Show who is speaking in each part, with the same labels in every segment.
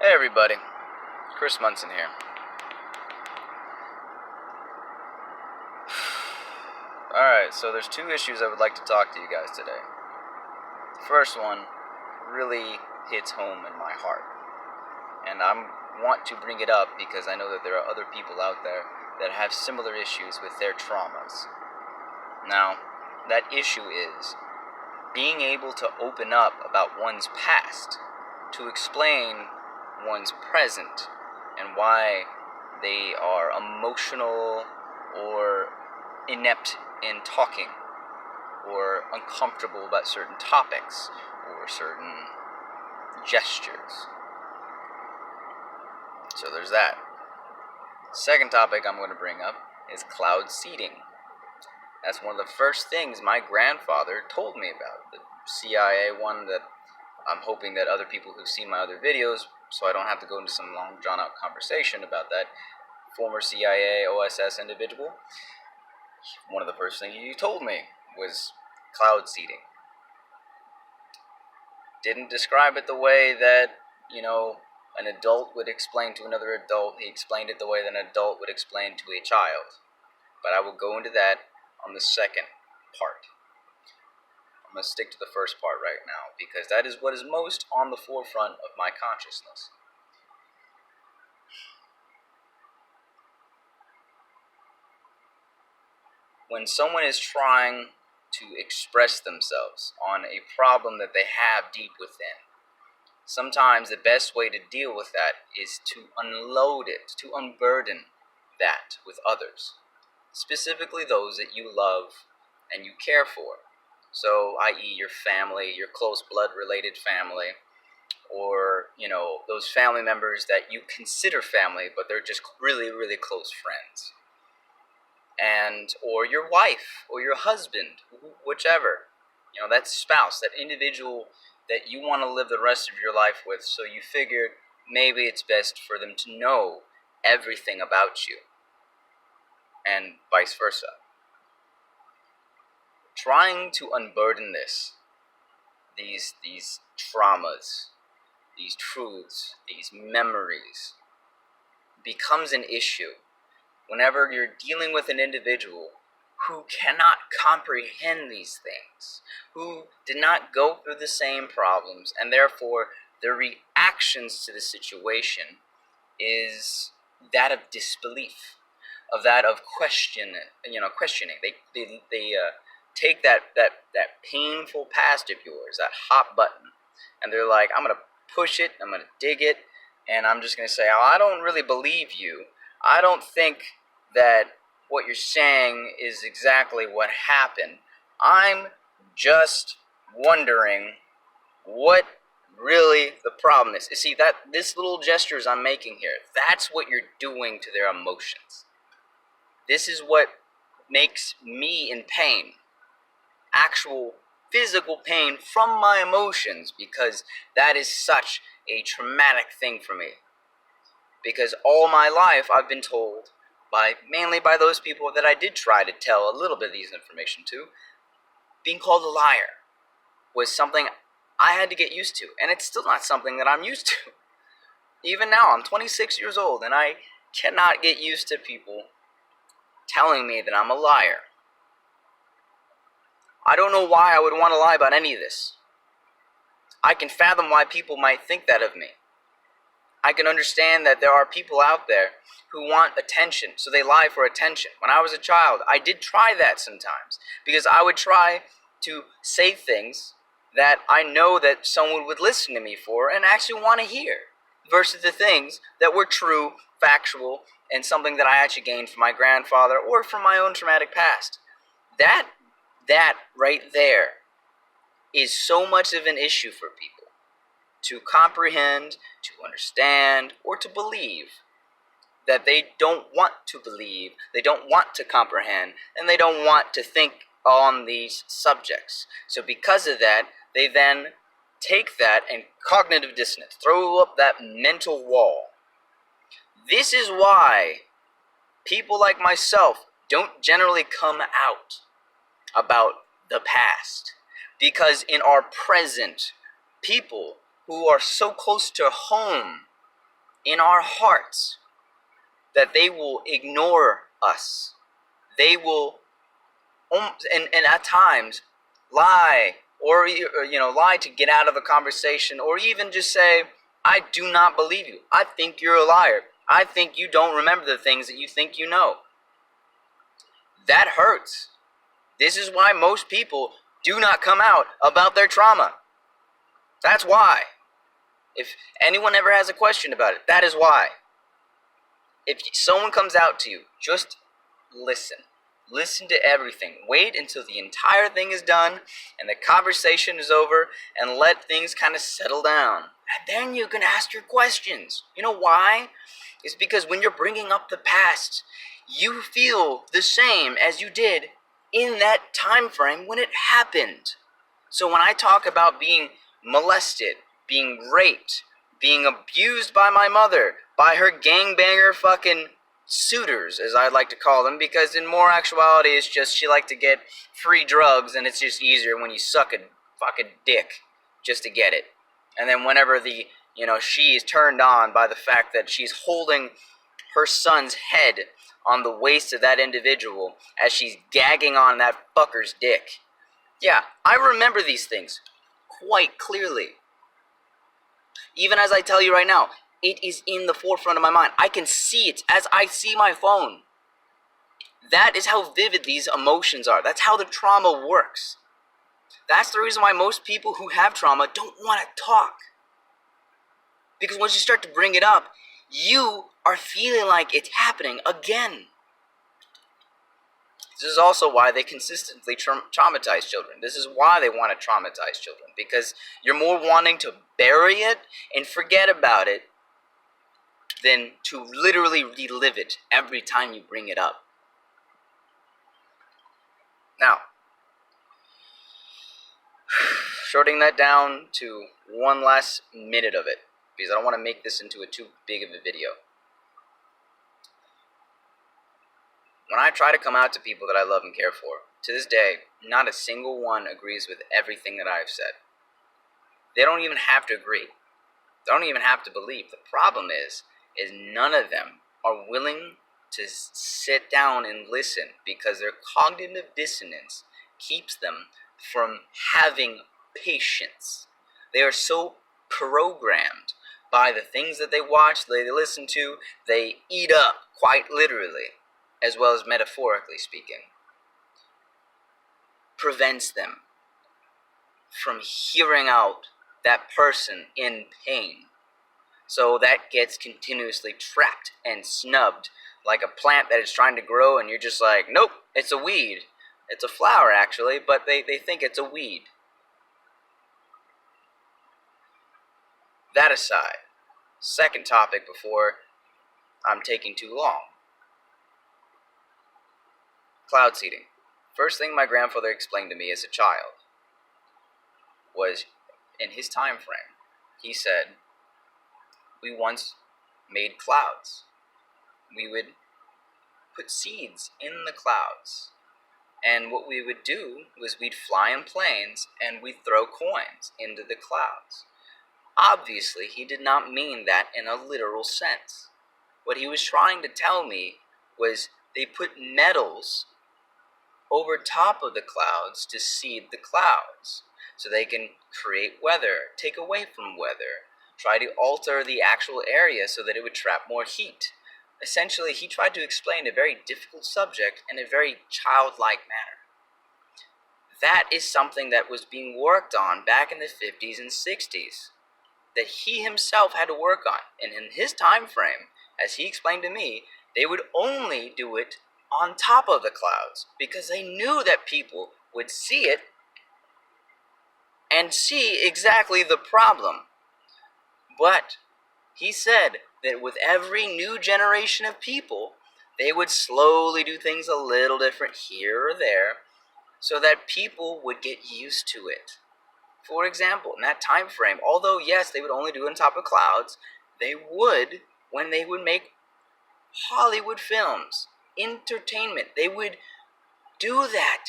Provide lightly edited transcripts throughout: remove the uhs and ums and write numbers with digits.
Speaker 1: Hey everybody, Chris Munson here. Alright, so there's two issues I would like to talk to you guys today. The first one really hits home in my heart. And I want to bring it up because I know that there are other people out there that have similar issues with their traumas. Now, that issue is being able to open up about one's past, to explain one's present and why they are emotional or inept in talking or uncomfortable about certain topics or certain gestures. So there's that. Second topic I'm going to bring up is cloud seeding. That's one of the first things my grandfather told me about. The CIA one that I'm hoping that other people who've seen my other videos, so I don't have to go into some long drawn out conversation about that former CIA OSS individual, one of the first things he told me was cloud seeding. Didn't describe it the way that, an adult would explain to another adult. He explained it the way that an adult would explain to a child. But I will go into that on the second part. I'm going to stick to the first part right now because that is what is most on the forefront of my consciousness. When someone is trying to express themselves on a problem that they have deep within, sometimes the best way to deal with that is to unload it, to unburden that with others, specifically those that you love and you care for. So, i.e. your family, your close blood-related family, or, those family members that you consider family, but they're just really, really close friends. Or your wife, or your husband, whichever. That spouse, that individual that you want to live the rest of your life with, so you figured maybe it's best for them to know everything about you, and vice versa. Trying to unburden these traumas, these truths, these memories, becomes an issue whenever you're dealing with an individual who cannot comprehend these things, who did not go through the same problems, and therefore their reactions to the situation is that of disbelief, of that of questioning. They take that painful past of yours, that hot button, and they're like, I'm gonna push it, I'm gonna dig it, and I'm just gonna say, oh, I don't really believe you. I don't think that what you're saying is exactly what happened. I'm just wondering what really the problem is. You see, that this little gestures I'm making here, that's what you're doing to their emotions. This is what makes me in pain. Actual physical pain from my emotions, because that is such a traumatic thing for me. Because all my life I've been told, mainly by those people that I did try to tell a little bit of these information to, being called a liar was something I had to get used to, and it's still not something that I'm used to. Even now, I'm 26 years old, and I cannot get used to people telling me that I'm a liar. I don't know why I would want to lie about any of this. I can fathom why people might think that of me. I can understand that there are people out there who want attention, so they lie for attention. When I was a child, I did try that sometimes, because I would try to say things that I know that someone would listen to me for and actually want to hear, versus the things that were true, factual, and something that I actually gained from my grandfather or from my own traumatic past. That right there is so much of an issue for people to comprehend, to understand, or to believe, that they don't want to believe, they don't want to comprehend, and they don't want to think on these subjects. So because of that, they then take that and cognitive dissonance, throw up that mental wall. This is why people like myself don't generally come out about the past. Because in our present, people who are so close to home in our hearts that they will ignore us. They will, and at times, lie, or lie to get out of a conversation, or even just say, I do not believe you. I think you're a liar. I think you don't remember the things that you think you know. That hurts. This is why most people do not come out about their trauma. That's why. If anyone ever has a question about it, that is why. If someone comes out to you, just listen. Listen to everything. Wait until the entire thing is done and the conversation is over, and let things kind of settle down. And then you can ask your questions. You know why? It's because when you're bringing up the past, you feel the same as you did in that time frame when it happened. So when I talk about being molested, being raped, being abused by my mother, by her gangbanger fucking suitors, as I like to call them, because in more actuality it's just she liked to get free drugs, and it's just easier when you suck a fucking dick just to get it. And then whenever she is turned on by the fact that she's holding her son's head on the waist of that individual as she's gagging on that fucker's dick. Yeah, I remember these things quite clearly. Even as I tell you right now, it is in the forefront of my mind. I can see it as I see my phone. That is how vivid these emotions are. That's how the trauma works. That's the reason why most people who have trauma don't want to talk. Because once you start to bring it up, you are feeling like it's happening again. This is also why they consistently traumatize children. This is why they want to traumatize children. Because you're more wanting to bury it and forget about it than to literally relive it every time you bring it up. Now, shorting that down to one last minute of it, because I don't want to make this into too big of a video. When I try to come out to people that I love and care for, to this day, not a single one agrees with everything that I've said. They don't even have to agree. They don't even have to believe. The problem is none of them are willing to sit down and listen, because their cognitive dissonance keeps them from having patience. They are so programmed by the things that they watch, they listen to, they eat up, quite literally, as well as metaphorically speaking, prevents them from hearing out that person in pain. So that gets continuously trapped and snubbed, like a plant that is trying to grow, and you're just like, nope, it's a weed. It's a flower, actually, but they think it's a weed. That aside, second topic before I'm taking too long. Cloud seeding. First thing my grandfather explained to me as a child was, in his time frame, he said, we once made clouds. We would put seeds in the clouds. And what we would do was we'd fly in planes and we'd throw coins into the clouds. Obviously, he did not mean that in a literal sense. What he was trying to tell me was they put metals over top of the clouds to seed the clouds, so they can create weather, take away from weather, try to alter the actual area so that it would trap more heat. Essentially, he tried to explain a very difficult subject in a very childlike manner. That is something that was being worked on back in the 50s and 60s, that he himself had to work on. And in his time frame, as he explained to me, they would only do it on top of the clouds, because they knew that people would see it and see exactly the problem. But he said that with every new generation of people, they would slowly do things a little different here or there, so that people would get used to it. For example, in that time frame, although yes, they would only do it on top of clouds, they would, when they would make Hollywood films, entertainment, they would do that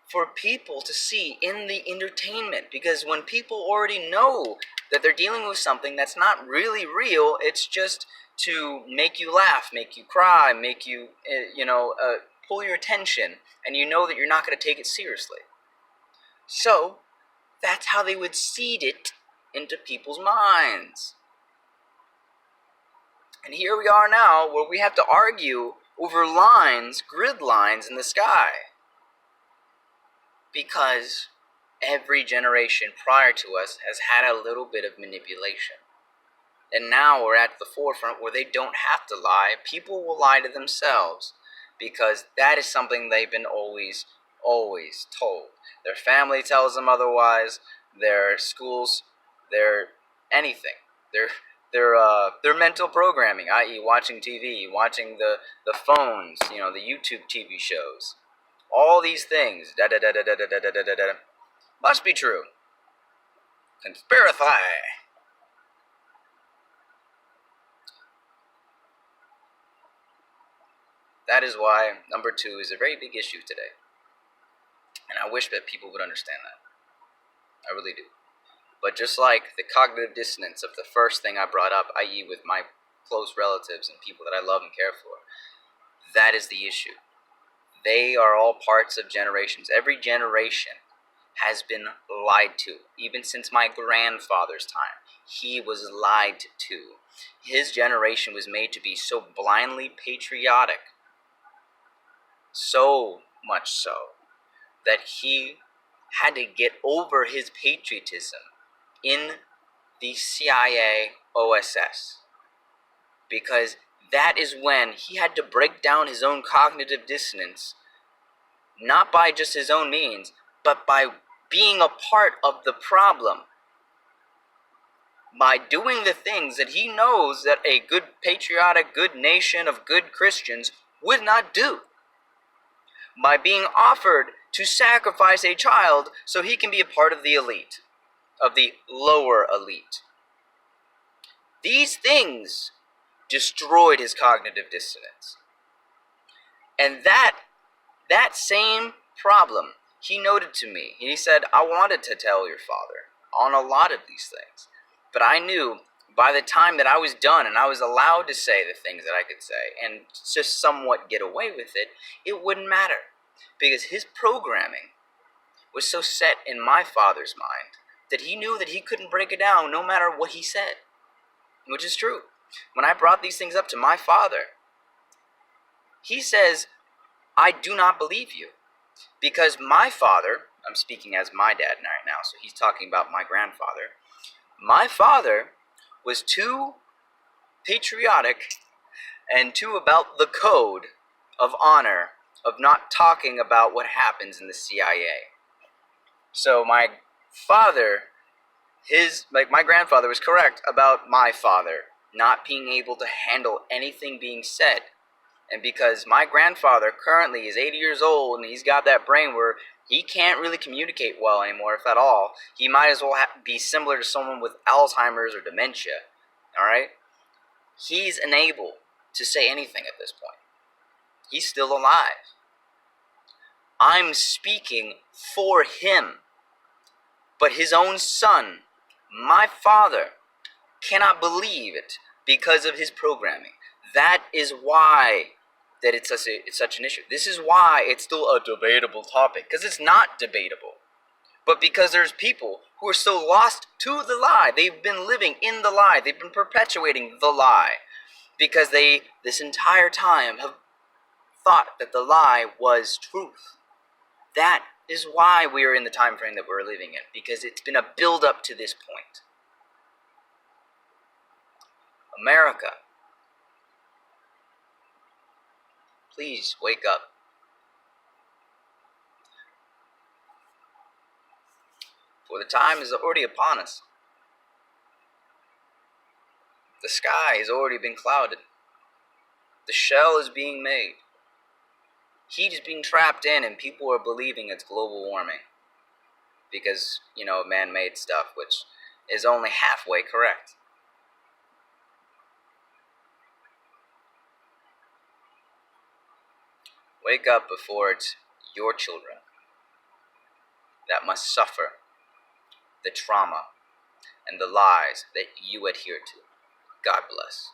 Speaker 1: for people to see in the entertainment, because when people already know that they're dealing with something that's not really real. It's just to make you laugh, make you cry, make you, pull your attention, and you know that you're not going to take it seriously. So, that's how they would seed it into people's minds. And here we are now, where we have to argue over lines, grid lines in the sky. Because every generation prior to us has had a little bit of manipulation. And now we're at the forefront where they don't have to lie. People will lie to themselves because that is something they've been always told. Their family tells them otherwise, their schools, their anything. Their mental programming, i.e. watching TV, watching the phones, the YouTube TV shows. All these things, must be true. Conspiracy. That is why number 2 is a very big issue today. And I wish that people would understand that. I really do. But just like the cognitive dissonance of the first thing I brought up, i.e. with my close relatives and people that I love and care for, that is the issue. They are all parts of generations. Every generation has been lied to, even since my grandfather's time. He was lied to. His generation was made to be so blindly patriotic, so much so, that he had to get over his patriotism in the CIA OSS. Because that is when he had to break down his own cognitive dissonance, not by just his own means, but by being a part of the problem. By doing the things that he knows that a good patriotic, good nation of good Christians would not do. By being offered to sacrifice a child so he can be a part of the elite, of the lower elite. These things destroyed his cognitive dissonance. And that same problem he noted to me. And he said, I wanted to tell your father on a lot of these things. But I knew by the time that I was done and I was allowed to say the things that I could say and just somewhat get away with it, it wouldn't matter. Because his programming was so set in my father's mind that he knew that he couldn't break it down no matter what he said. Which is true. When I brought these things up to my father, he says, I do not believe you. Because my father, I'm speaking as my dad right now, so he's talking about my grandfather. My father was too patriotic and too about the code of honor of not talking about what happens in the CIA. So my father, my grandfather was correct about my father not being able to handle anything being said. And because my grandfather currently is 80 years old and he's got that brain where he can't really communicate well anymore, if at all, he might as well be similar to someone with Alzheimer's or dementia. Alright? He's unable to say anything at this point. He's still alive. I'm speaking for him. But his own son, my father, cannot believe it because of his programming. That is why that it's such an issue. This is why it's still a debatable topic, because it's not debatable. But because there's people who are so lost to the lie. They've been living in the lie. They've been perpetuating the lie. Because they, this entire time, have thought that the lie was truth. That is why we are in the time frame that we're living in. Because it's been a build-up to this point. America, please wake up. For the time is already upon us. The sky has already been clouded. The shell is being made. Heat is being trapped in, and people are believing it's global warming. Because, man-made stuff, which is only halfway correct. Wake up before it's your children that must suffer the trauma and the lies that you adhere to. God bless.